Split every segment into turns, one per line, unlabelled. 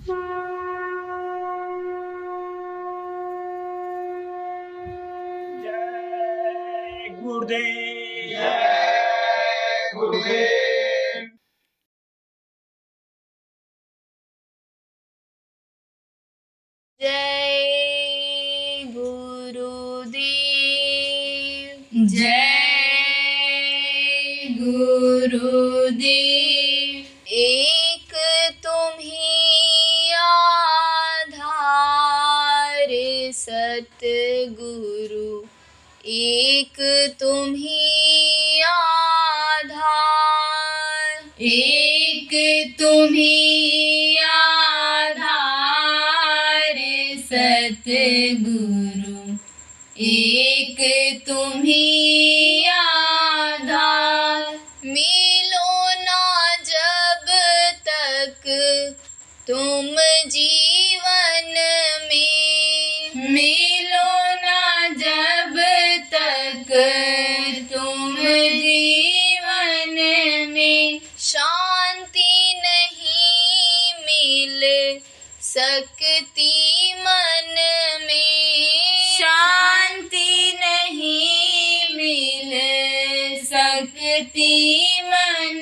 जय गुरुदेव।
जय गुरुदेव।
जय गुरुदेव। जय गुरुदेव। एक तुम्ही आधार सतगुरु, एक तुम्ही आधार, एक तुम्ही आधार सतगुरु, एक तुम्ही आधार। मिलो ना जब तक तुम जीवन में, मिलो ना जब तक तुम जीवन में, शांति नहीं मिल सकती मन में, शांति नहीं मिल सकती मन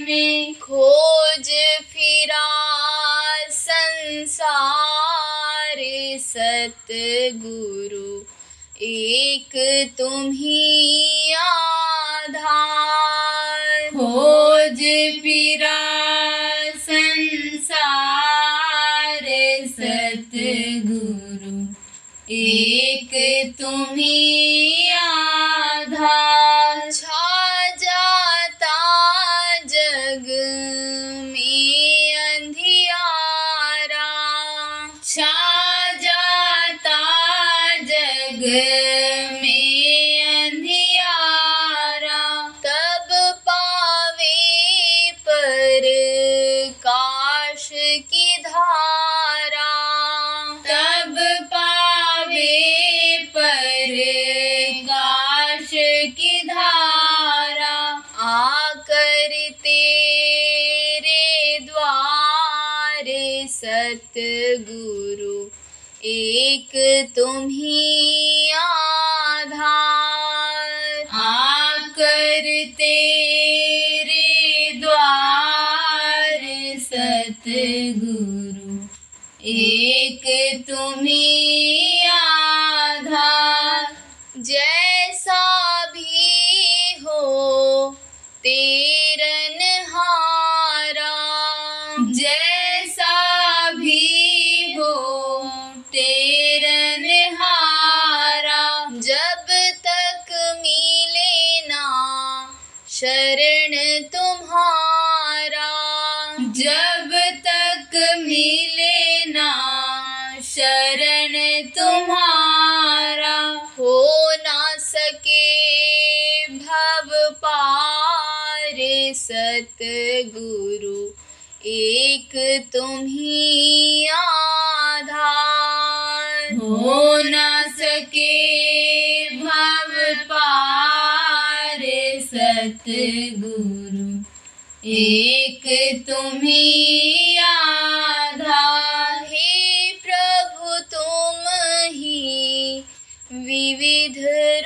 में। खोज फिरा संसार सतगुरु, एक तुम्ही आधार। खोज फिरा संसार सतगुरु, एक तुम्ही आधार। छा जाता जग में अंधियारा, छा जाता जग में अंधियारा, तब पावे प्रकाश की धारा, तब पावे प्रकाश की धारा। आकर तेरे द्वार सतगुरु, एक तुम्ही आधार। आकर तेरे द्वार सतगुरु, एक तुम्ही आधार। जैसा भी हो तेरनहारा, जैसा भी हो तेरनहारा, जब तक मिले ना शरण तुम्हारा, जब तक मिले ना शरण तुम्हारा, हो ना सके भव पार सतगुरु, एक तुम्ही आधार। हो ना सके भव पार सतगुरु, एक तुम्ही आधार। हे प्रभु तुम ही विविध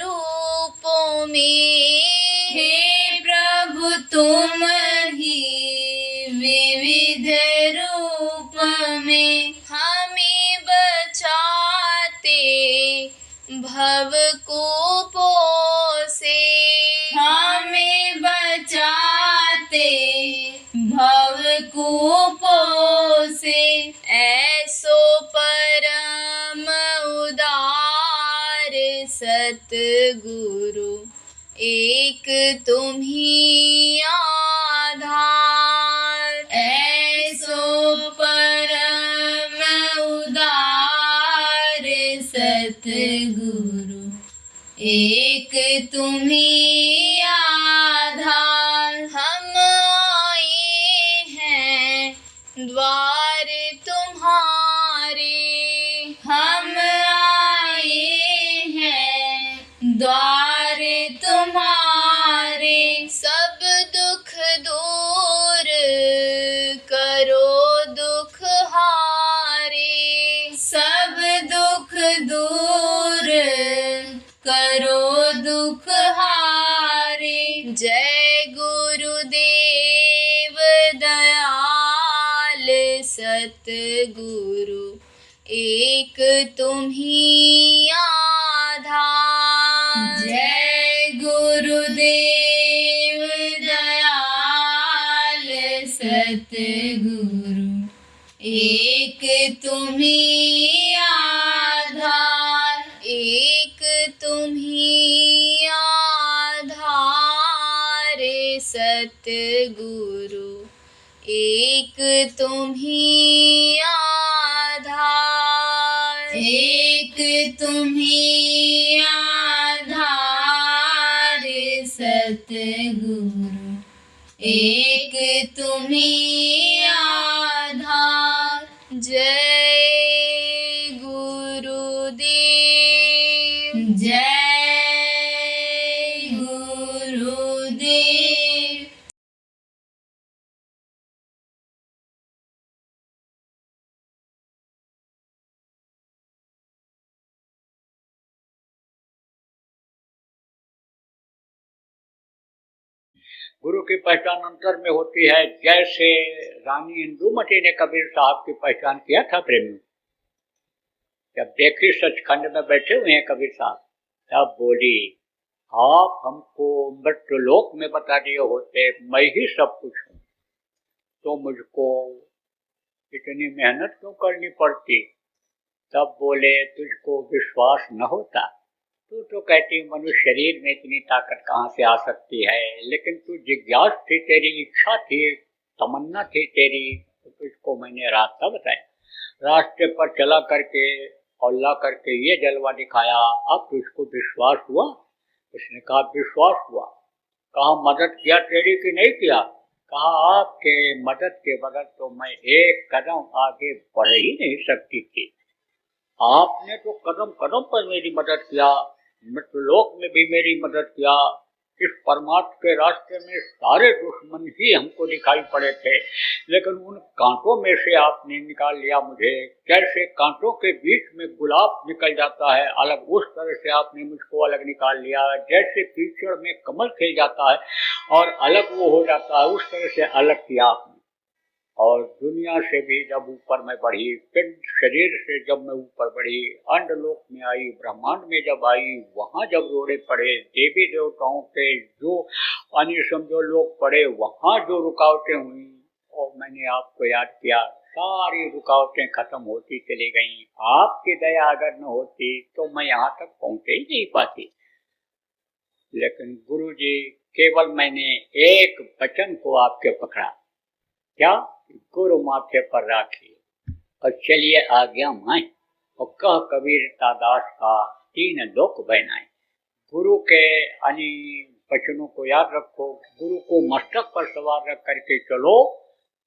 रूपों में, हे प्रभु तुम ही विविध रूप में, हमें बचाते भव कूपों से, हमें बचाते भव कूपों से। ऐसो परम उदार सतगुरु, एक तुम्ही आधार। ऐसो परम उदार सतगुरु, एक तुम्ही आधार। हम आए हैं द्वार तुम्हारे, हम आए हैं द्वार तुम्हारे। सब दुख दूर करो दुख हारे, सतगुरु एक तुम ही आधार। जय गुरुदेव दयाल सतगुरु एक तुम ही आधार, एक तुम ही आधार सतगुरु एक तुम ही आधार, एक तुम ही आधार सतगुरु एक तुम ही आधार। जय गुरुदेव, जय गुरुदेव।
गुरु की पहचान अंतर में होती है, जैसे रानी इंदुमती ने कबीर साहब की पहचान किया था प्रेमियों। जब देखी सचखंड में बैठे हुए हैं कबीर साहब, तब बोली, आप हमको मृत्युलोक में बता दिए होते, मैं ही सब कुछ हूँ, तो मुझको इतनी मेहनत क्यों करनी पड़ती। तब बोले, तुझको विश्वास न होता तू तो कहती मनुष्य शरीर में इतनी ताकत कहाँ से आ सकती है, लेकिन तू जिज्ञास थी, तेरी इच्छा थी, तमन्ना थी तेरी, तो तुझको मैंने रास्ता बताया। रास्ते पर चला करके और ला करके ये जलवा दिखाया, अब तुझको विश्वास हुआ। उसने कहा विश्वास हुआ। कहा मदद किया तेरी कि नहीं किया। कहा आपके मदद के बगैर तो मैं एक कदम आगे बढ़ ही नहीं सकती थी। आपने तो कदम कदम पर मेरी मदद किया, मृत्युलोक में भी मेरी मदद किया। इस परमात्मा के रास्ते में सारे दुश्मन ही हमको दिखाई पड़े थे, लेकिन उन कांटों में से आपने निकाल लिया मुझे। जैसे कांटों के बीच में गुलाब निकल जाता है अलग, उस तरह से आपने मुझको अलग निकाल लिया। जैसे कीचड़ में कमल खिल जाता है और अलग वो हो जाता है, उस तरह से अलग किया आपने। और दुनिया से भी जब ऊपर में बढ़ी, पिंड शरीर से जब मैं ऊपर बढ़ी, अंडलोक में आई, ब्रह्मांड में जब आई, वहां जब रोड़े पड़े, देवी देवताओं के जो समझो लोग पड़े, वहां जो रुकावटें हुई और मैंने आपको याद किया, सारी रुकावटें खत्म होती चली गई। आपकी दया अगर न होती तो मैं यहाँ तक पहुंच ही नहीं पाती। लेकिन गुरु जी, केवल मैंने एक वचन को आपके पकड़ा, क्या? गुरु माथे पर राखी और चलिए आज्ञा माए, और कह कबीर दास का तीन लोक बनाए। गुरु के अनि वचनों को याद रखो, गुरु को मस्तक पर सवार रख करके चलो,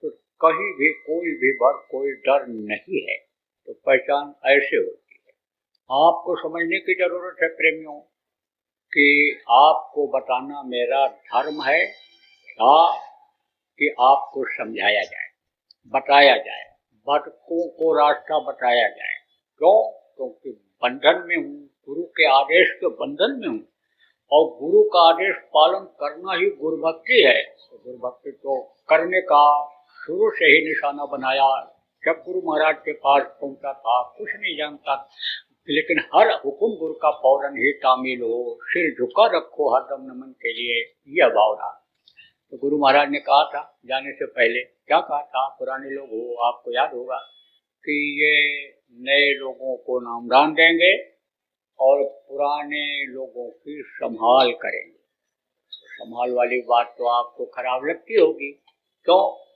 तो कहीं भी कोई भी भर कोई डर नहीं है। तो पहचान ऐसे होती है। आपको समझने की जरूरत है प्रेमियों कि आपको बताना मेरा धर्म है, कि आपको समझाया जाए, बताया जाए, भटकों को रास्ता बताया जाए। क्यों? क्योंकि बंधन में हूँ, गुरु के आदेश के बंधन में हूँ, और गुरु का आदेश पालन करना ही गुरु भक्ति है। तो गुरु भक्ति तो करने का शुरू से ही निशाना बनाया। जब गुरु महाराज के पास पहुंचा था, कुछ नहीं जानता, लेकिन हर हुक्म गुरु का फौरन ही तामील हो, सिर झुका रखो हरदम नमन के लिए, यह भाव था। तो गुरु महाराज ने कहा था जाने से पहले, क्या कहा था? पुराने लोग हो, आपको याद होगा कि ये नए लोगों को नामदान देंगे और पुराने लोगों की संभाल करेंगे। संभाल वाली बात तो आपको खराब लगती होगी। क्यों?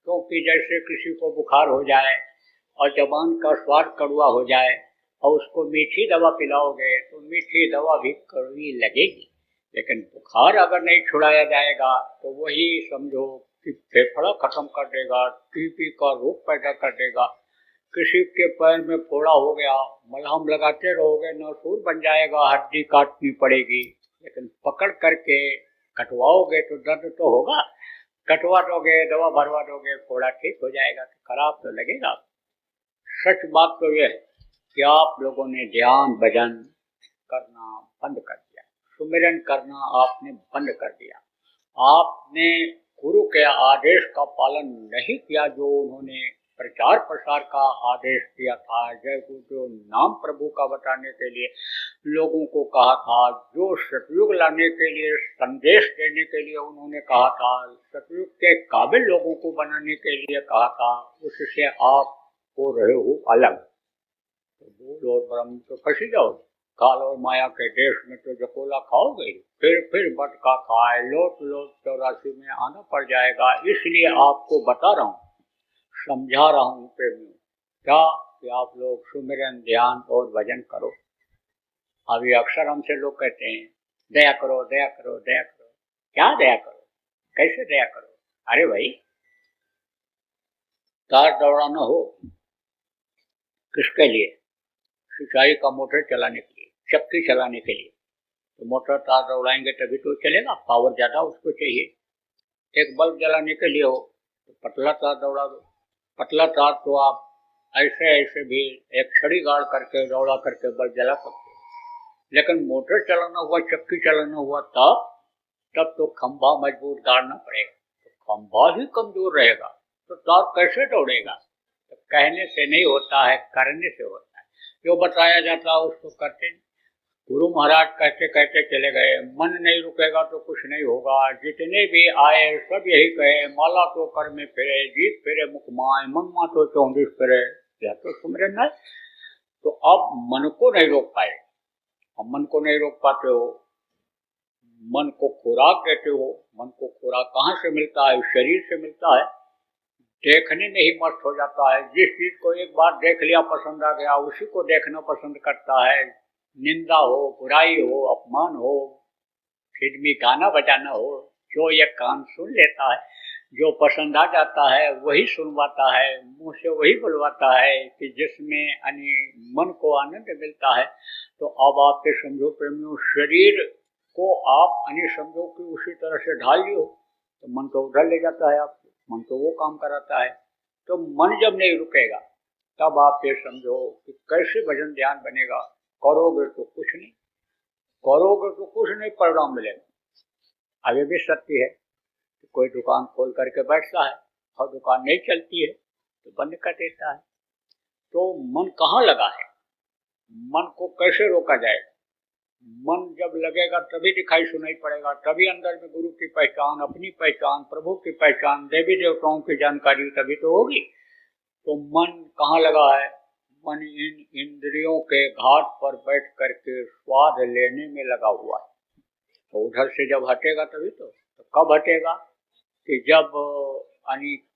क्योंकि जैसे किसी को बुखार हो जाए और जबान का स्वाद कड़वा हो जाए और उसको मीठी दवा पिलाओगे तो मीठी दवा भी कड़वी लगेगी। लेकिन बुखार अगर नहीं छुड़ाया जाएगा तो वही समझो कि फेफड़ा खत्म कर देगा, टीबी का रोग पैदा कर देगा। किसी के पैर में फोड़ा हो गया, मलहम लगाते रहोगे, नासूर बन जाएगा, हड्डी काटनी पड़ेगी। लेकिन पकड़ करके कटवाओगे तो दर्द तो होगा, कटवा दोगे, दवा भरवा दोगे, फोड़ा ठीक हो जाएगा। तो खराब तो लगेगा। सच बात तो यह है कि आप लोगों ने ध्यान भजन करना बंद कर दिया, सुमिरन करना आपने बंद कर दिया। आपने गुरु के आदेश का पालन नहीं किया जो उन्होंने प्रचार प्रचार प्रसार का आदेश दिया था, जैसे जो नाम प्रभु का बताने के लिए लोगों को कहा था, जो सतयुग लाने के लिए संदेश देने के लिए उन्होंने कहा था, सतयुग के काबिल लोगों को बनाने के लिए कहा था, उससे आप हो रहे हो अलग। तो भूल और ब्रह्म तो फंसी जाओ, काल और माया के देश में तो जकोला खाओगे, फिर बटका खाए लौट 84 में आना पड़ जाएगा। इसलिए आपको बता रहा हूँ, समझा रहा हूँ प्रेमियों, क्या कि आप लोग सुमिरन ध्यान और भजन करो। अभी अक्सर हमसे लोग कहते हैं दया करो दया करो दया करो। क्या दया करो, कैसे दया करो? अरे भाई, तार दौड़ाना हो किसके लिए? सिंचाई का मोटर चलाने के लिए, चक्की चलाने के लिए। तो मोटर तार दौड़ाएंगे तभी तो चलेगा, पावर ज्यादा उसको चाहिए। एक बल्ब जलाने के लिए हो तो पतला तार दौड़ा दो। पतला तार तो आप ऐसे भी एक छड़ी गाड़ करके दौड़ा करके बल्ब जला सकते हो, लेकिन मोटर चलाना हुआ, चक्की चलाना हुआ तब तो खंभा मजबूत गाड़ना पड़ेगा। तो खंभा ही कमजोर रहेगा तो तार कैसे दौड़ेगा? तो कहने से नहीं होता है, करने से होता है। जो बताया जाता है उसको करते नहीं। गुरु महाराज कहते कहते चले गए, मन नहीं रुकेगा तो कुछ नहीं होगा। जितने भी आए सब यही कहे, माला तो कर में फिरे, जीत फिरे मुख माए, मन मा तो 34 फिरे। यह तो सुमिरन है। तो अब मन को नहीं रोक पाए। अब मन को नहीं रोक पाते हो, मन को खुराक देते हो। मन को खुराक कहाँ से मिलता है? शरीर से मिलता है। देखने में ही मस्त हो जाता है। जिस चीज को एक बार देख लिया, पसंद आ गया, उसी को देखना पसंद करता है। निंदा हो, बुराई हो, अपमान हो, फिल्मी गाना बजाना हो, जो ये कान सुन लेता है, जो पसंद आ जाता है वही सुनवाता है, मुंह से वही बुलवाता है कि जिसमें मन को आनंद मिलता है। तो अब आपके समझो प्रेमियों, शरीर को आप समझो कि उसी तरह से ढाल लियो तो मन तो उधर ले जाता है आपको, मन तो वो काम कराता है। तो मन जब नहीं रुकेगा तब आप ये समझो कि कैसे भजन ध्यान बनेगा। करोगे तो कुछ नहीं, करोगे तो कुछ नहीं परिणाम मिलेगा। अभी भी सत्य है कि कोई दुकान खोल करके बैठता है और दुकान नहीं चलती है तो बंद कर देता है। तो मन कहाँ लगा है? मन को कैसे रोका जाए? मन जब लगेगा तभी दिखाई सुनाई पड़ेगा, तभी अंदर में गुरु की पहचान, अपनी पहचान, प्रभु की पहचान, देवी देवताओं की जानकारी तभी तो होगी। तो मन कहाँ लगा है? मन इन इंद्रियों के घाट पर बैठ करके स्वाद लेने में लगा हुआ है। तो उधर से जब हटेगा तभी तो कब हटेगा? कि जब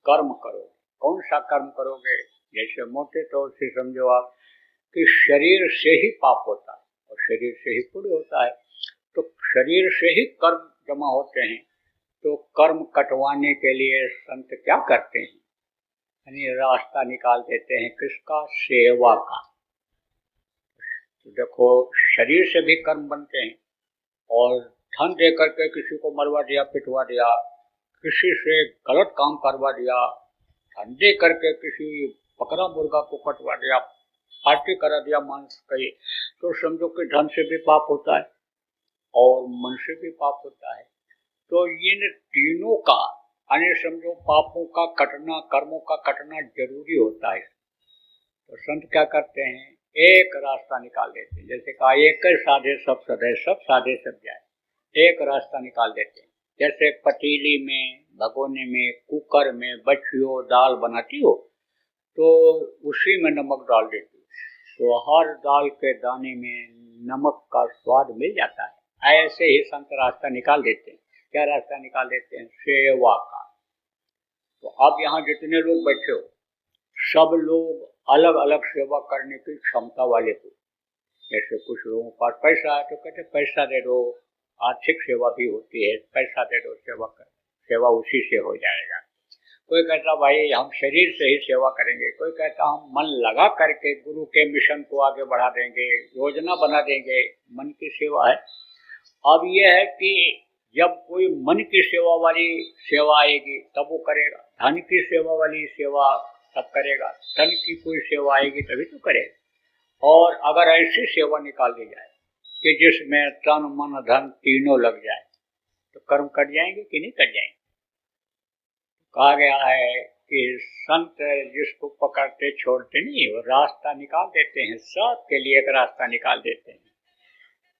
कर्म करोगे। कौन सा कर्म करोगे? जैसे मोटे तौर से समझो आप कि शरीर से ही पाप होता है और शरीर से ही पुण्य होता है। तो शरीर से ही कर्म जमा होते हैं। तो कर्म कटवाने के लिए संत क्या करते हैं? रास्ता निकाल देते हैं। किसका? सेवा का। तो देखो, शरीर से भी कर्म बनते हैं और धन दे करके किसी को मरवा दिया, पिटवा दिया, किसी से गलत काम करवा दिया, धन दे करके किसी बकरा मुर्गा को कटवा दिया, पार्टी करा दिया मांस कही, तो समझो कि धन से भी पाप होता है और मन से भी पाप होता है। तो इन तीनों का समझो पापों का कटना, कर्मों का कटना जरूरी होता है। तो संत क्या करते हैं? एक रास्ता निकाल देते हैं। जैसे कहा, एक साधे सब सधे, सब साधे सब जाए। एक रास्ता निकाल देते हैं। जैसे पतीली में, भगोने में, कुकर में बछियो दाल बनाती हो तो उसी में नमक डाल देती हो, तो हर दाल के दाने में नमक का स्वाद मिल जाता है। ऐसे ही संत रास्ता निकाल देते हैं। क्या रास्ता निकाल देते हैं? सेवा का। तो अब यहाँ जितने लोग बैठे हो, सब लोग अलग अलग सेवा करने की क्षमता वाले हो। जैसे कुछ लोगों के पास पैसा है तो कहते पैसा दे दो, आर्थिक सेवा भी होती है, पैसा दे दो, सेवा कर, सेवा उसी से हो जाएगा। कोई कहता भाई हम शरीर से ही सेवा करेंगे, कोई कहता हम मन लगा करके गुरु के मिशन को आगे बढ़ा देंगे, योजना बना देंगे। मन की सेवा है। अब यह है कि जब कोई मन की सेवा वाली सेवा आएगी तब वो करेगा, धन की सेवा वाली सेवा तब करेगा, धन की कोई सेवा आएगी तभी तो करेगा। और अगर ऐसी सेवा निकाल दी जाए कि जिसमें तन मन धन तीनों लग जाए तो कर्म कट जाएंगे कि नहीं कट जाएंगे? कहा गया है कि संत जिसको पकड़ते छोड़ते नहीं, वो रास्ता निकाल देते हैं, सबके लिए एक रास्ता निकाल देते हैं।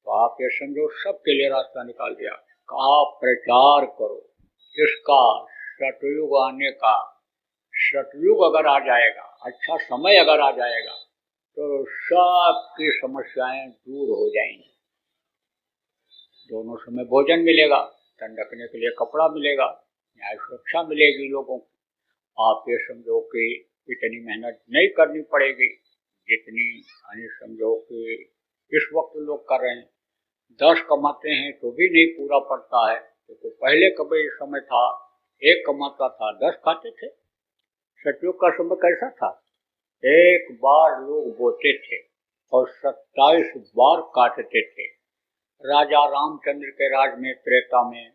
तो आप ये समझो सबके लिए रास्ता निकाल दिया। कहा प्रचार करो किसका? सतयुग आने का। सतयुग अगर आ जाएगा, अच्छा समय अगर आ जाएगा, तो सबकी समस्याएं दूर हो जाएंगी। दोनों समय भोजन मिलेगा, ठंडकने के लिए कपड़ा मिलेगा, न्याय सुरक्षा मिलेगी लोगों को। आप ये समझो कि इतनी मेहनत नहीं करनी पड़ेगी जितनी समझो कि इस वक्त लोग कर रहे हैं। 10 कमाते हैं तो भी नहीं पूरा पड़ता है। तो पहले कभी समय था 1 कमाता था 10 खाते थे। सतयुग का समय कैसा था? एक बार लोग बोते थे और 27 बार काटते थे। राजा रामचंद्र के राज में त्रेता में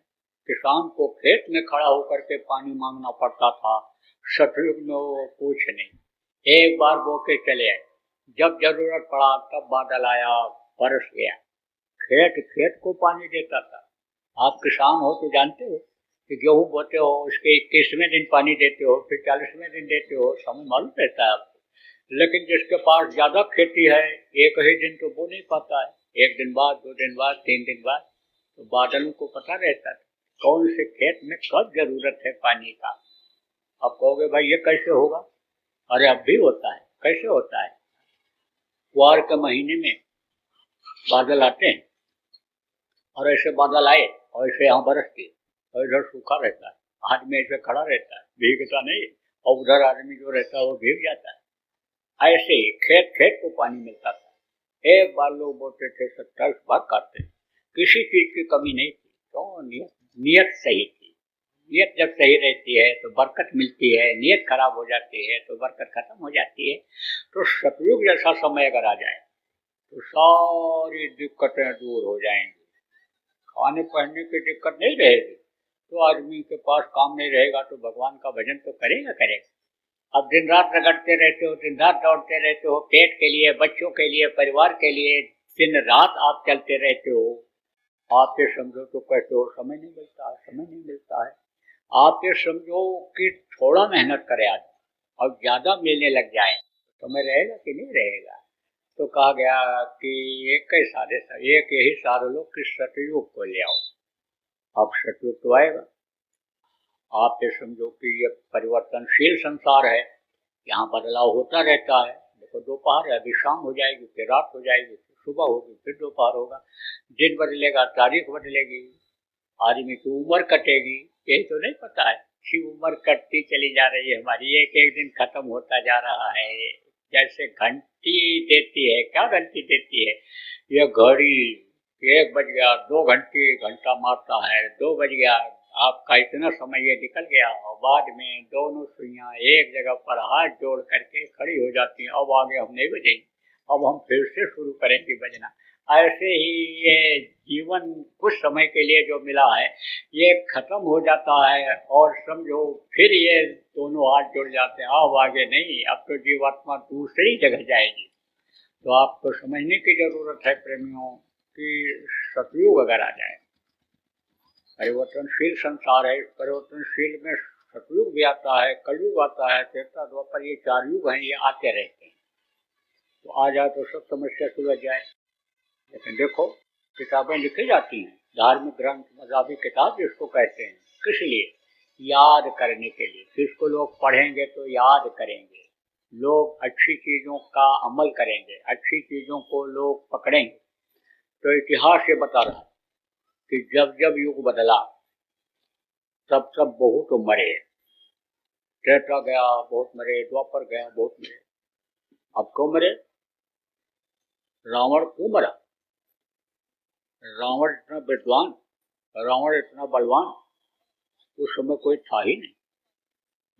किसान को खेत में खड़ा होकर के पानी मांगना पड़ता था। सतयुग में वो कुछ नहीं, एक बार बो के चले आए, जब जरूरत पड़ा तब बादल आया, बरस गया। खेत खेत को पानी देता था। आप किसान हो तो जानते हो कि गेहूं बोते हो, उसके 21वें दिन पानी देते हो, फिर 40वें दिन देते हो, समय मालूम रहता है आपको। लेकिन जिसके पास ज्यादा खेती है, एक ही दिन तो बो नहीं पाता है, 1 दिन बाद, 2 दिन बाद, 3 दिन बाद। तो बादलों को पता रहता था कौन से खेत में कब जरूरत है पानी का। अब कहोगे भाई ये कैसे होगा? अरे अब भी होता है। कैसे होता है? कुआर के महीने में बादल आते हैं और ऐसे बादल आए और ऐसे यहाँ बरसते और इधर सूखा रहता है, आदमी ऐसे खड़ा रहता है, भीगता नहीं, और उधर आदमी जो रहता है वो भीग जाता है। ऐसे ही खेत खेत को पानी मिलता था। एक बार लोग बोलते थे 27 बार काटते, किसी चीज की कमी नहीं थी। क्यों? नियत सही थी। नियत जब सही रहती है तो बरकत मिलती है, नियत खराब हो जाती है तो बरकत खत्म हो जाती है। तो सतयुग जैसा समय अगर आ जाए तो सारी दिक्कतें दूर हो जाएंगी। खाने पहनने की दिक्कत नहीं रहेगी, तो आदमी के पास काम नहीं रहेगा तो भगवान का भजन तो करेगा। अब दिन रात रगड़ते रहते हो, दिन रात दौड़ते रहते हो, पेट के लिए, बच्चों के लिए, परिवार के लिए दिन रात आप चलते रहते हो। आप ये समझो तो कहते हो समय नहीं मिलता है, समय नहीं मिलता है। आप ये समझो कि थोड़ा मेहनत करे आदमी और ज्यादा मिलने लग जाए तो समय रहेगा कि नहीं रहेगा। तो कहा गया कि एक यही सारे लोग कि सतयुग को ले आओ। अब सतयुग तो आएगा। आप ये समझो कि ये परिवर्तनशील संसार है, यहाँ बदलाव होता रहता है। देखो दोपहर है, अभी शाम हो जाएगी, फिर रात हो जाएगी, फिर सुबह होगी, फिर दोपहर होगा, दिन बदलेगा, तारीख बदलेगी, आदमी की उम्र कटेगी। यही तो नहीं पता है कि उम्र कटती चली जा रही है हमारी, एक एक दिन खत्म होता जा रहा है। जैसे घंटी देती है, क्या घंटी देती है? यह घड़ी 1 बज गया, 2 घंटा मारता है, 2 बज गया, आपका इतना समय ये निकल गया। और बाद में दोनों सुइयां एक जगह पर हाथ जोड़ करके खड़ी हो जाती हैं। अब आगे हम नहीं बजेंगे, अब हम फिर से शुरू करेंगे बजना। ऐसे ही ये जीवन कुछ समय के लिए जो मिला है ये खत्म हो जाता है, और समझो फिर ये दोनों हाथ जुड़ जाते हैं। अब आगे नहीं, अब तो जीवात्मा दूसरी जगह जाएगी। तो आपको समझने की जरूरत है प्रेमियों कि सतयुग अगर आ जाए, परिवर्तनशील संसार है, इस परिवर्तनशील में सतयुग भी आता है, कलयुग आता है, त्रेता द्वापर, ये 4 युग हैं, ये आते रहते हैं। तो आ जाए तो सब समस्या सुलझ जाए। लेकिन देखो किताबें लिखी जाती हैं, धार्मिक ग्रंथ, मज़हबी किताब जिसको कहते हैं, किस लिए? याद करने के लिए। किसको लोग पढ़ेंगे तो याद करेंगे, लोग अच्छी चीजों का अमल करेंगे, अच्छी चीजों को लोग पकड़ेंगे। तो इतिहास ये बता रहा है कि जब जब युग बदला तब तब बहुत मरे। त्रेता गया बहुत मरे, द्वापर गया बहुत मरे। अब क्यों मरे? रावण क्यों मरा? रावण इतना विद्वान, रावण इतना बलवान उस समय कोई था ही नहीं।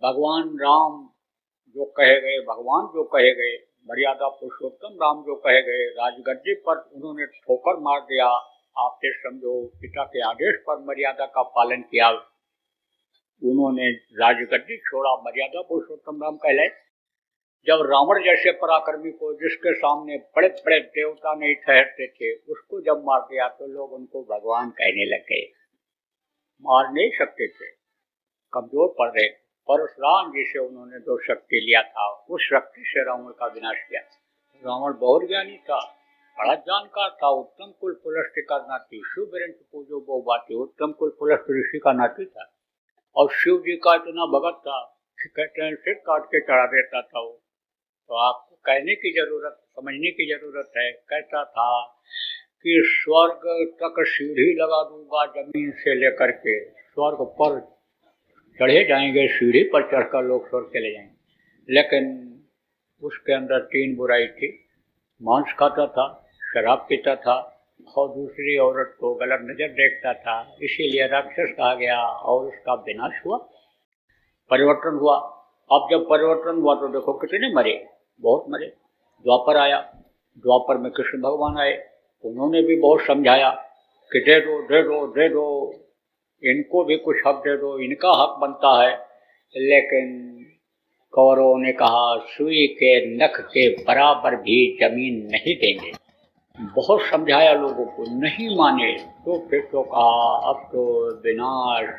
भगवान राम जो कहे गए, भगवान जो कहे गए, मर्यादा पुरुषोत्तम राम जो कहे गए, राजगद्दी पर उन्होंने ठोकर मार दिया। आप ये समझो पिता के आदेश पर मर्यादा का पालन किया, उन्होंने राजगद्दी छोड़ा, मर्यादा पुरुषोत्तम राम कहलाए। जब रावण जैसे पराक्रमी को, जिसके सामने बड़े बड़े देवता नहीं ठहरते थे, उसको जब मार दिया तो लोग उनको भगवान कहने लग गए। मार नहीं सकते थे, कमजोर पड़ रहे, परशुराम जी से उन्होंने जो शक्ति लिया था उस शक्ति से रावण का विनाश किया। रावण बहुत ज्ञानी था, बड़ा जानकार था, उत्तम कुल पुलस्त का नाती, शिव पूजो बहु बाती, उत्तम कुल पुलस्त ऋषि का नाती था। और शिव जी का इतना भगत था कि कहते हैं सिर काट के चढ़ा देता था वो। तो आपको कहने की जरूरत, समझने की जरूरत है। कहता था कि स्वर्ग तक सीढ़ी लगा दूंगा, जमीन से लेकर के स्वर्ग पर चढ़े जाएंगे, सीढ़ी पर चढ़कर लोग स्वर्ग चले जाएंगे। लेकिन उसके अंदर 3 बुराई थी। मांस खाता था, शराब पीता था और दूसरी औरत को गलत नजर देखता था, इसीलिए राक्षस कहा गया और उसका विनाश हुआ, परिवर्तन हुआ। अब जब परिवर्तन हुआ तो देखो कितने मरे, बहुत मरे। द्वापर आया, द्वापर में कृष्ण भगवान आए, उन्होंने भी बहुत समझाया कि दे दो दे दो दे दो, इनको भी कुछ हक दे दो, इनका हक बनता है। लेकिन कौरवों ने कहा सुई के नख के बराबर भी जमीन नहीं देंगे। बहुत समझाया लोगों को, नहीं माने। तो फिर तो कहा अब तो विनाश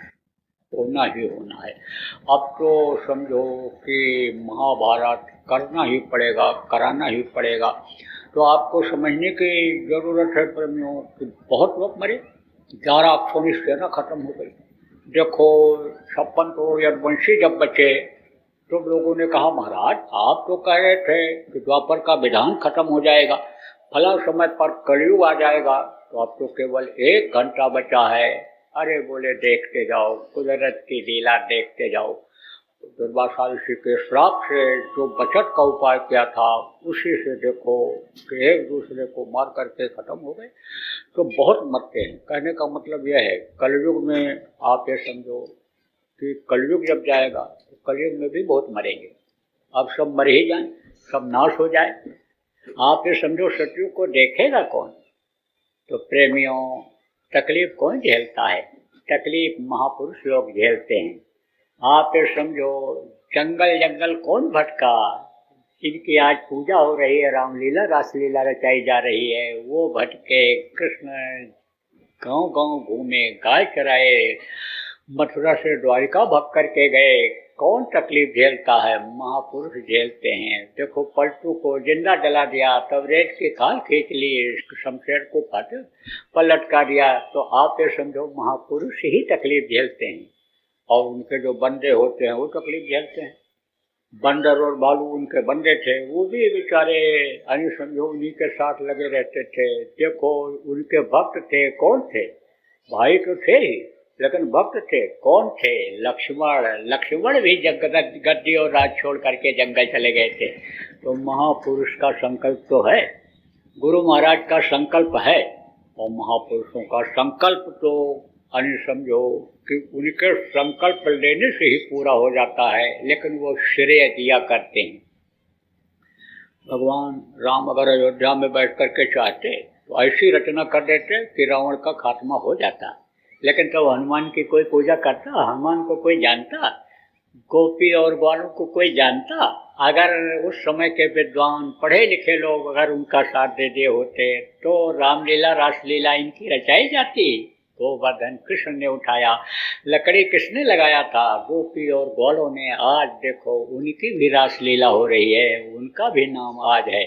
होना ही होना है, अब तो समझो कि महाभारत करना ही पड़ेगा, कराना ही पड़ेगा। तो आपको समझने की जरूरत है प्रेमियों कि बहुत लोग मरे, 11 अक्षों की सेना खत्म हो गई। देखो 56 करोड़ यदुवंशी जब बचे तो लोगों ने कहा महाराज आप तो कह रहे थे कि द्वापर का विधान खत्म हो जाएगा, फला समय पर कलयुग आ जाएगा, तो अब तो केवल 1 घंटा बचा है। अरे बोले देखते जाओ, कुदरत की लीला देखते जाओ। दुर्वासा ऋषि के श्राप से जो बचत का उपाय किया था उसी से देखो कि एक दूसरे को मार करके खत्म हो गए। तो बहुत मरते हैं। कहने का मतलब यह है कलयुग में आप ये समझो कि कलयुग जब जाएगा तो कलयुग में भी बहुत मरेंगे। अब सब मर ही जाए, सब नाश हो जाए। आप ये समझो सतयुग को देखेगा कौन? तो प्रेमियों तकलीफ कौन झेलता है? तकलीफ महापुरुष लोग झेलते हैं। आप ये समझो जंगल जंगल कौन भटका, जिनकी आज पूजा हो रही है, रामलीला रासलीला रचाई जा रही है, वो भटके। कृष्ण गांव गांव घूमे, गाय चराए, मथुरा से द्वारिका भग करके गए। कौन तकलीफ झेलता है? महापुरुष झेलते हैं। देखो पलटू को जिंदा जला दिया, तब रेत की खाल खींच ली, शमशेर को फाटे पर लटका दिया। तो आप ये समझो महापुरुष ही तकलीफ झेलते हैं और उनके जो बंदे होते हैं वो तकलीफ झेलते हैं। बंदर और भालू उनके बंदे थे, वो भी बेचारे अन्य समझो उन्हीं के साथ लगे रहते थे। देखो उनके भक्त थे, कौन थे? भाई तो थे ही, लेकिन भक्त थे, कौन थे? लक्ष्मण। लक्ष्मण भी गद्दी और राज छोड़ करके जंगल चले गए थे। तो महापुरुष का संकल्प तो है, गुरु महाराज का संकल्प है, और महापुरुषों का संकल्प तो अन्य समझो कि उनके संकल्प लेने से ही पूरा हो जाता है, लेकिन वो श्रेय दिया करते हैं। भगवान राम अगर अयोध्या में बैठ करके चाहते तो ऐसी रचना कर देते कि रावण का खात्मा हो जाता। लेकिन तो हनुमान की कोई पूजा करता? हनुमान को कोई जानता? गोपी और ग्वालों को कोई जानता? अगर उस समय के विद्वान पढ़े लिखे लोग अगर उनका साथ दे दिए होते तो रामलीला रासलीला इनकी रचाई जाती। गोवर्धन कृष्ण ने उठाया, लकड़ी किसने लगाया था? गोपी और ग्वालों ने। आज देखो उनकी भी रासलीला हो रही है, उनका भी नाम आज है।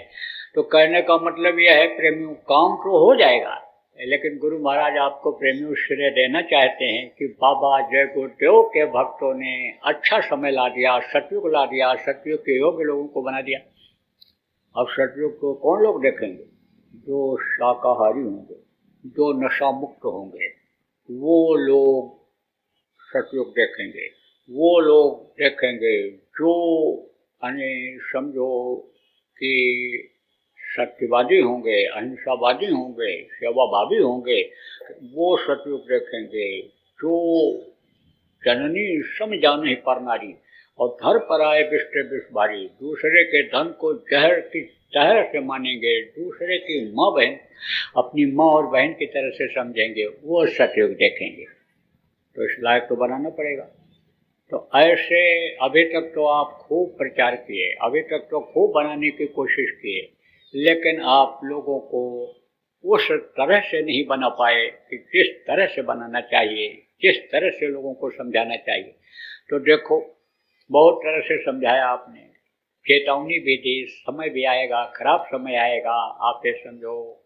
तो कहने का मतलब यह है प्रेमियों काम तो हो जाएगा, लेकिन गुरु महाराज आपको प्रेमियों श्रेय देना चाहते हैं कि बाबा जय गुरुदेव के भक्तों ने अच्छा समय ला दिया, सतयुग ला दिया, सतयुग के योग्य लोगों को बना दिया। अब सतयुग को कौन लोग देखेंगे? जो शाकाहारी होंगे, जो नशा मुक्त होंगे, वो लोग सतयुग देखेंगे। वो लोग देखेंगे जो समझो कि सत्यवादी होंगे, अहिंसावादी होंगे, सेवाभावी होंगे, वो सतयुग देखेंगे। जो जननी सम जाने पर नारी और धर पर आए बिस्ते बिस भारी, दूसरे के धन को जहर की तरह से मानेंगे, दूसरे की माँ बहन अपनी माँ और बहन की तरह से समझेंगे, वो सतयुग देखेंगे। तो इस लायक तो बनाना पड़ेगा। तो ऐसे अभी तक तो आप खूब प्रचार किए, अभी तक तो खूब बनाने की कोशिश किए, लेकिन आप लोगों को उस तरह से नहीं बना पाए कि जिस तरह से बनाना चाहिए, जिस तरह से लोगों को समझाना चाहिए। तो देखो बहुत तरह से समझाया आपने, चेतावनी भी दी, समय भी आएगा, खराब समय आएगा, आप ये समझो।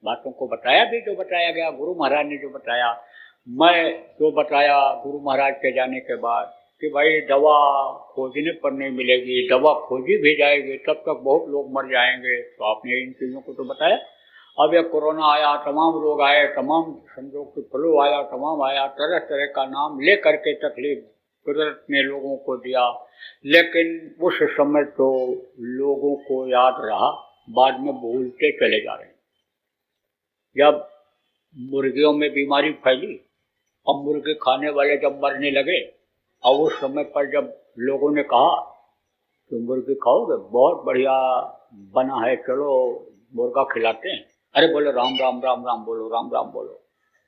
बातों को बताया भी, जो बताया गया गुरु महाराज ने जो बताया, मैं जो बताया गुरु महाराज के जाने के बाद कि भाई दवा खोजने पर नहीं मिलेगी, दवा खोजी भी जाएगी तब तक बहुत लोग मर जाएंगे, तो आपने इन चीज़ों को तो बताया। अब यह कोरोना आया, तमाम लोग आए, तमाम समझो कि फ्लू आया, तमाम आया, तरह तरह का नाम ले करके तकलीफ कुदरत ने लोगों को दिया, लेकिन उस समय तो लोगों को याद रहा, बाद में भूलते चले जा रहे हैं। जब मुर्गियों में बीमारी फैली और मुर्गे खाने वाले जब मरने लगे, और उस समय पर जब लोगों ने कहा कि मुर्गी खाओगे, बहुत बढ़िया बना है, चलो मुर्गा खिलाते हैं, अरे बोलो राम राम राम राम बोलो, राम राम बोलो।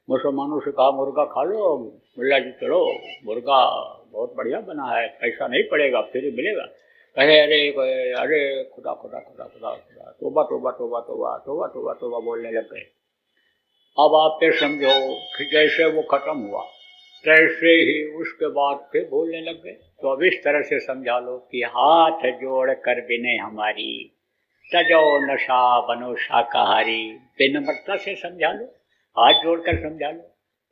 मुसलमानों से कहा मुर्गा खा लो, मुल्ला जी चलो मुर्गा बहुत बढ़िया बना है, पैसा नहीं पड़ेगा, फिर मिलेगा। कहे अरे अरे खुदा खुदा खुदा खुदा खुदा, तोबा तोबा तोबा तोबा तोबा तोबा तोबा बोलने लग गए। अब आप ये समझो कि जैसे वो खत्म हुआ तैसे ही उसके बाद फिर बोलने लग गए। तो अब इस तरह से समझा लो कि हाथ जोड़ कर बिने हमारी, तजो नशा बनो शाकाहारी। विनम्रता से समझा लो, हाथ जोड़कर समझा लो।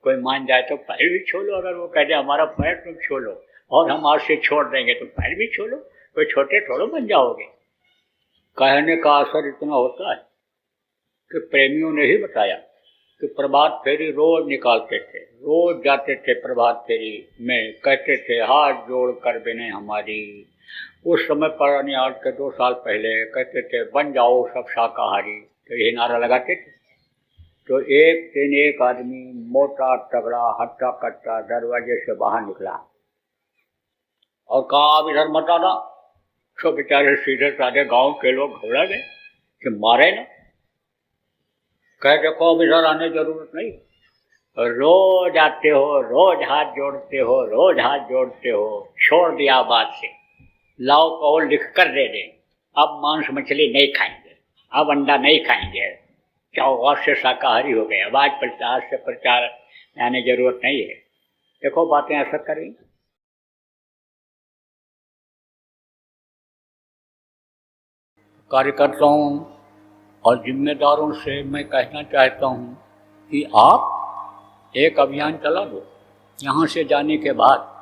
कोई मान जाए तो पैर भी छोड़ो, अगर वो कह दे हमारा पैर तुम छोड़ो और हम हाथ से छोड़ देंगे तो पैर भी छोड़ो, कोई छोटे थोड़ो बन जाओगे। कहने का असर इतना होता है कि प्रेमियों ने ही बताया कि प्रभात फेरी रोज निकालते थे, रोज जाते थे प्रभात फेरी में, कहते थे हाथ जोड़ कर बिने हमारी। उस समय पर आज के 2 साल पहले कहते थे बन जाओ सब शाकाहारी, तो यही नारा लगाते थे। तो एक दिन एक आदमी मोटा तगड़ा हट्टा कट्टा दरवाजे से बाहर निकला और कहा अब इधर मत आना। तो बेचारे सीधे साधे गांव के लोग घबरा गए कि मारे ना। कह देखो अब इधर आने जरूरत नहीं, रोज आते हो, रोज हाथ जोड़ते हो, रोज हाथ जोड़ते हो, छोड़ दिया बात से, लाओ कहो लिख कर दे दें, अब मांस मछली नहीं खाएंगे, अब अंडा नहीं खाएंगे, चाहो से शाकाहारी हो गए, अब आज से प्रचार आने जरूरत नहीं है। देखो बातें असर करेंगी। कार्यकर्ताओं और जिम्मेदारों से मैं कहना चाहता हूँ कि आप एक अभियान चला दो यहाँ से जाने के बाद,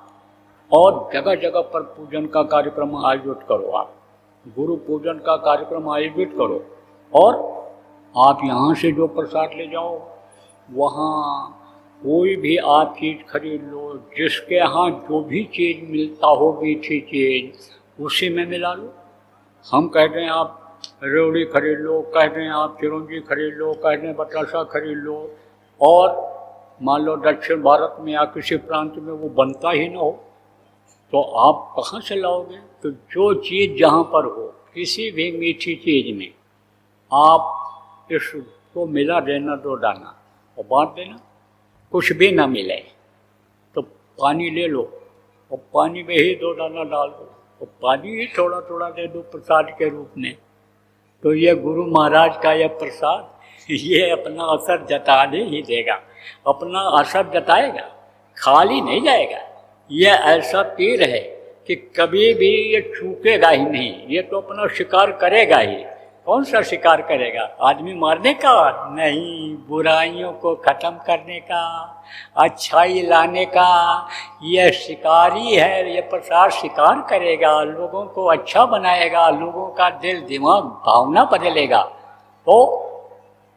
और जगह जगह पर पूजन का कार्यक्रम आयोजित करो, आप गुरु पूजन का कार्यक्रम आयोजित करो, और आप यहाँ से जो प्रसाद ले जाओ वहाँ कोई भी आप चीज़ खरीद लो, जिसके यहाँ जो भी चीज़ मिलता हो मीठी चीज़ उसी में मिला लो। हम कहते हैं आप रेवड़ी खरीद लो, कहते हैं आप चिरौंजी खरीद लो, कहते हैं बतासा खरीद लो, और मान लो दक्षिण भारत में या किसी प्रांत में वो बनता ही ना हो तो आप कहाँ से लाओगे। तो जो चीज़ जहाँ पर हो, किसी भी मीठी चीज़ में आप इसको मिला देना 2 दाना और बांट देना। कुछ भी ना मिले तो पानी ले लो और पानी में ही 2 दाना डाल दो, और पानी ही थोड़ा थोड़ा दे दो प्रसाद के रूप में। तो ये गुरु महाराज का यह प्रसाद ये अपना असर जताने ही देगा, अपना असर जताएगा, खाली नहीं जाएगा। ये ऐसा तीर है कि कभी भी ये चूकेगा ही नहीं, ये तो अपना शिकार करेगा ही। कौन सा शिकार करेगा? आदमी मारने का नहीं, बुराइयों को ख़त्म करने का, अच्छाई लाने का। यह शिकारी है, ये प्रसाद शिकार करेगा, लोगों को अच्छा बनाएगा, लोगों का दिल दिमाग भावना बदलेगा। तो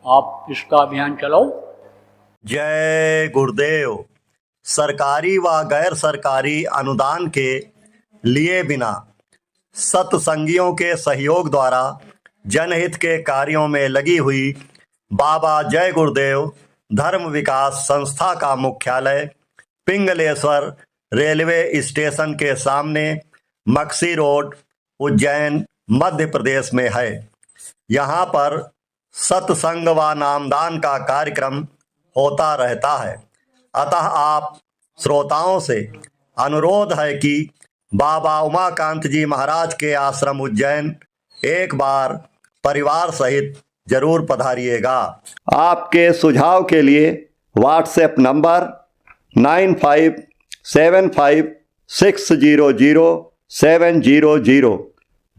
आप इसका अभियान चलाओ।
जय गुरुदेव। सरकारी व गैर सरकारी अनुदान के लिए बिना सत्संगियों के सहयोग द्वारा जनहित के कार्यों में लगी हुई बाबा जय गुरुदेव धर्म विकास संस्था का मुख्यालय पिंगलेश्वर रेलवे स्टेशन के सामने मक्सी रोड, उज्जैन, मध्य प्रदेश में है। यहाँ पर सत्संग व नामदान का कार्यक्रम होता रहता है। अतः आप श्रोताओं से अनुरोध है कि बाबा उमाकांत जी महाराज के आश्रम उज्जैन एक बार परिवार सहित जरूर पधारिएगा। आपके सुझाव के लिए व्हाट्सएप नंबर 95756000 700।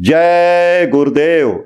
जय गुरुदेव।